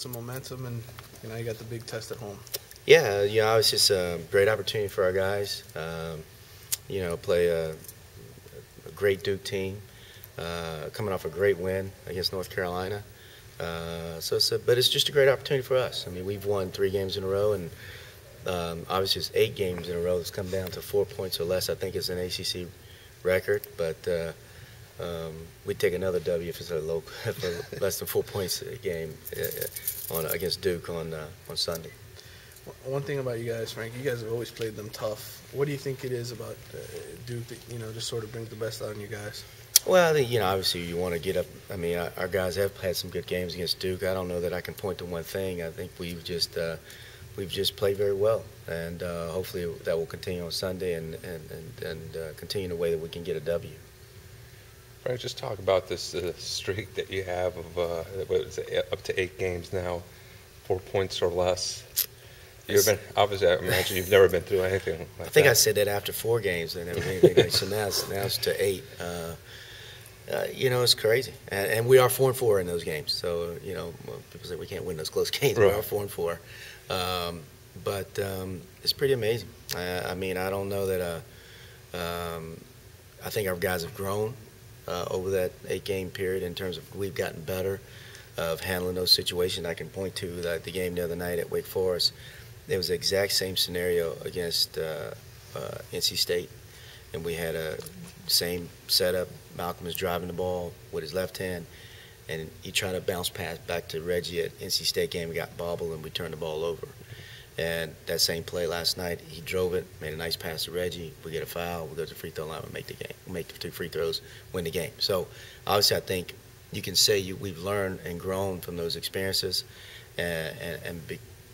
some momentum, and you got the big test at home. Yeah, it's just a great opportunity for our guys. Play a great Duke team, coming off a great win against North Carolina. But it's just a great opportunity for us. I mean, we've won 3 games in a row, and obviously it's 8 games in a row. It's come down to 4 points or less. I think it's an ACC record, but we'd take another W if it's for less than 4 points a game against Duke on Sunday. One thing about you guys, Frank, you guys have always played them tough. What do you think it is about Duke that just sort of brings the best out in you guys? Well, I think, obviously you want to get up. I mean, our guys have had some good games against Duke. I don't know that I can point to one thing. I think we've just played very well, and hopefully that will continue on Sunday and continue in a way that we can get a W. Frank, just talk about this streak that you have of up to 8 games now, 4 points or less. Obviously, I imagine you've never been through anything like that. I think I said that after 4 games and everything. So now it's to 8. It's crazy, and we are 4-4 in those games. So people say we can't win those close games. Right. We are 4-4, but it's pretty amazing. I mean, I don't know that. I think our guys have grown over that 8-game period in terms of we've gotten better of handling those situations. I can point to the game the other night at Wake Forest. It was the exact same scenario against NC State, and we had a same setup. Malcolm was driving the ball with his left hand, and he tried to bounce pass back to Reggie at NC State game. We got bobbled, and we turned the ball over. And that same play last night, he drove it, made a nice pass to Reggie. We get a foul. We go to the free throw line and make the game. We make the 2 free throws, win the game. So obviously, I think you can say we've learned and grown from those experiences, and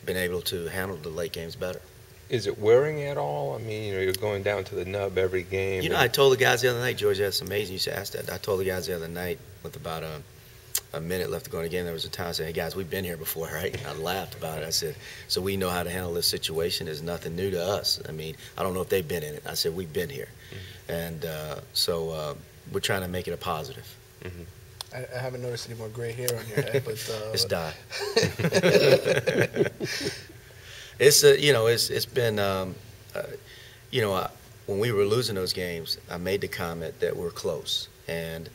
been able to handle the late games better. Is it wearing at all? I mean, you're going down to the nub every game. I told the guys the other night, George, that's amazing you should ask that. I told the guys the other night with about a minute left to go in the game, there was a time I said, hey, guys, we've been here before, right? And I laughed about it. I said, so we know how to handle this situation. It's nothing new to us. I mean, I don't know if they've been in it. I said, we've been here. Mm-hmm. And so we're trying to make it a positive. Mm-hmm. I haven't noticed any more gray hair on your head, but it's dye. It's been when we were losing those games, I made the comment that we're close, and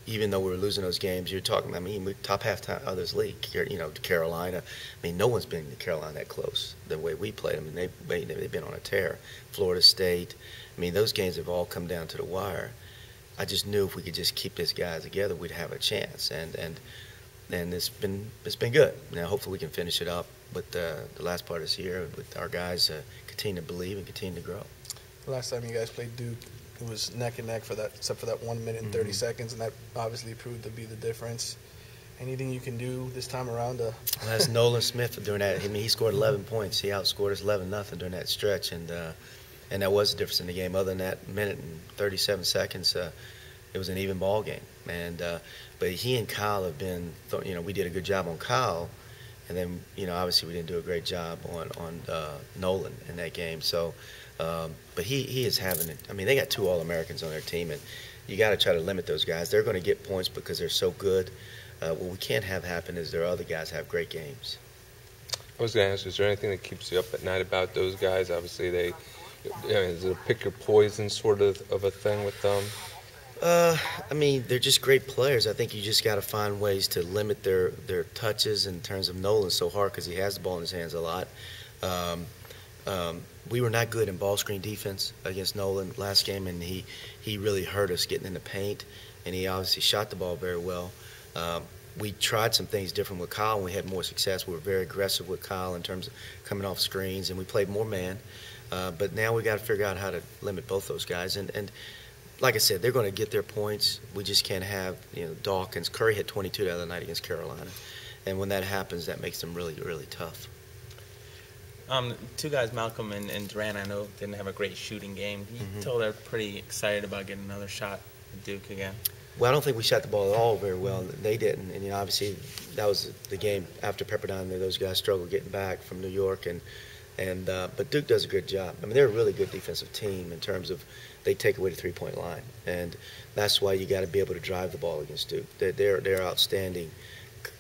even though we were losing those games, you're talking. I mean, we're top half of this league. Carolina. I mean, no one's been to Carolina that close the way we played them, and they've been on a tear. Florida State. I mean, those games have all come down to the wire. I just knew if we could just keep these guys together, we'd have a chance, and it's been good. Now, hopefully, we can finish it up with the last part of this year with our guys continue to believe and continue to grow. The last time you guys played Duke, it was neck and neck except for that 1 minute and 30 seconds, and that obviously proved to be the difference. Anything you can do this time around to? Well, that's Nolan Smith during that. I mean, he scored 11 points. He outscored us 11-0 during that stretch, and that was the difference in the game. Other than that minute and 37 seconds, it was an even ball game. But he and Kyle have been, we did a good job on Kyle, and then obviously we didn't do a great job on Nolan in that game. So, but he is having it. I mean, they got 2 All-Americans on their team, and you got to try to limit those guys. They're going to get points because they're so good. What we can't have happen is their other guys have great games. I was going to ask, is there anything that keeps you up at night about those guys? Obviously, is it a pick your poison sort of a thing with them? I mean, they're just great players. I think you just got to find ways to limit their touches in terms of Nolan so hard because he has the ball in his hands a lot. We were not good in ball screen defense against Nolan last game, and he really hurt us getting in the paint, and he obviously shot the ball very well. We tried some things different with Kyle, and we had more success. We were very aggressive with Kyle in terms of coming off screens, and we played more man. But now we got to figure out how to limit both those guys. And like I said, they're going to get their points. We just can't have Dawkins. Curry hit 22 the other night against Carolina, and when that happens, that makes them really, really tough. 2 guys, Malcolm and Durant, I know didn't have a great shooting game. You told they're pretty excited about getting another shot at Duke again. Well, I don't think we shot the ball at all very well. They didn't, and obviously that was the game after Pepperdine. Those guys struggled getting back from New York, but Duke does a good job. I mean, they're a really good defensive team in terms of they take away the 3-point line, and that's why you got to be able to drive the ball against Duke. They're outstanding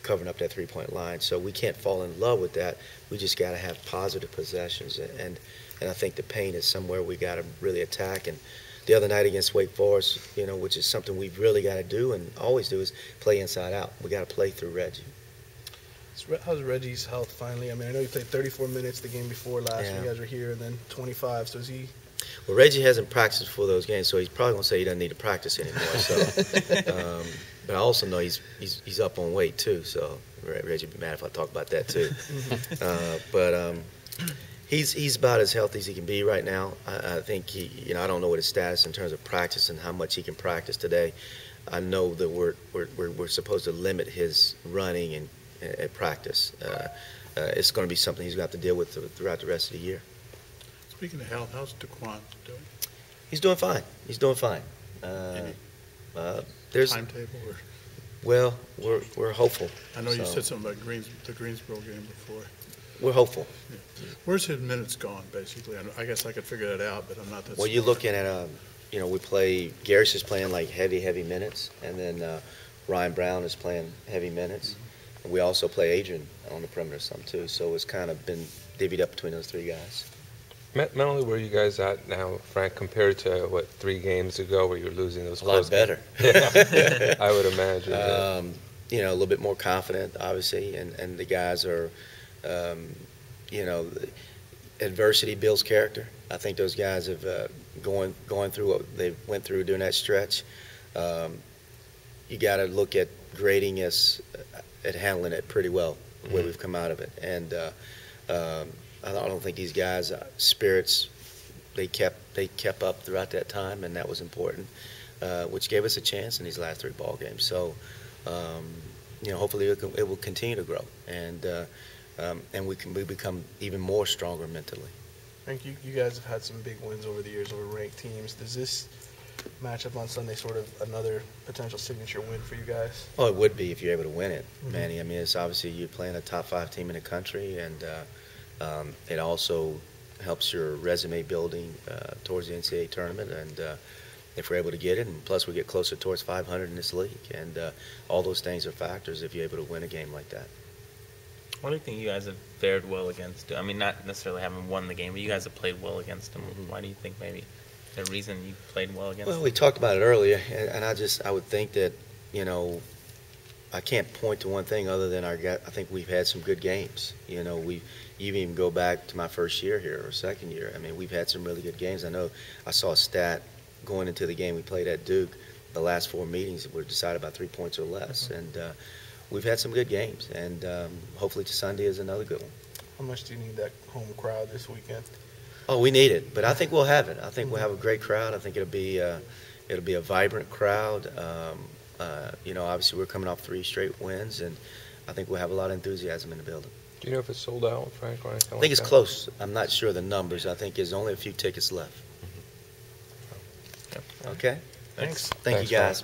covering up that three-point line. So we can't fall in love with that. We just got to have positive possessions, and I think the paint is somewhere we got to really attack. And the other night against Wake Forest, which is something we've really got to do and always do, is play inside out. We got to play through Reggie. How's Reggie's health finally? I mean, I know you played 34 minutes the game before last when you guys were here, and then 25. So is he? Well, Reggie hasn't practiced for those games, so he's probably going to say he doesn't need to practice anymore. So, but I also know he's up on weight too. So Reggie would be mad if I talk about that too. But he's about as healthy as he can be right now. I think I don't know what his status in terms of practice and how much he can practice today. I know that we're supposed to limit his running and at practice. It's going to be something he's going to have to deal with throughout the rest of the year. Speaking of health, how's DeQuan doing? He's doing fine. He's doing fine. There's timetable? Or? Well, we're hopeful. I know you said something about the Greensboro game before. We're hopeful. Yeah. Where's his minutes gone, basically? I guess I could figure that out, but I'm not that Well, smart. you're looking at, we play, Garrish is playing like heavy minutes, and then Ryan Brown is playing heavy minutes. Mm-hmm. And we also play Adrian on the perimeter some too, so it's kind of been divvied up between those three guys. Mentally, where are you guys at now, Frank, compared to, 3 games ago where you were losing those close A lot better. Yeah, I would imagine. A little bit more confident, obviously, and the guys are, adversity builds character. I think those guys have going through what they went through during that stretch. You got to look at grading us at handling it pretty well, the way we've come out of it. And I don't think these guys' spirits, they kept up throughout that time, and that was important, which gave us a chance in these last 3 ball games. So, hopefully it will continue to grow, and we become even more stronger mentally. I think you guys have had some big wins over the years over ranked teams. Does this matchup on Sunday sort of another potential signature win for you guys? Oh, it would be if you're able to win it, Manny. I mean, it's obviously you're playing a top 5 team in the country, and it also helps your resume building towards the NCAA tournament, and if we're able to get it, and plus we get closer towards 500 in this league, and all those things are factors if you're able to win a game like that. What do you think you guys have fared well against? I mean, not necessarily having won the game, but you guys have played well against them. Why do you think maybe the reason you played well against them? Well, we talked about it earlier, and I would think that, I can't point to one thing other than I think we've had some good games. You even go back to my first year here or second year. I mean, we've had some really good games. I know I saw a stat going into the game we played at Duke. The last 4 meetings were decided by 3 points or less, and we've had some good games. And hopefully Sunday is another good one. How much do you need that home crowd this weekend? Oh, we need it, but I think we'll have it. I think we'll have a great crowd. I think it'll be a vibrant crowd. Obviously we're coming off 3 straight wins, and I think we'll have a lot of enthusiasm in the building. Do you know if it's sold out, Frank, or anything I think it's that? close. I'm not sure of the numbers. I think there's only a few tickets left. Okay? Thanks. Thank you, guys.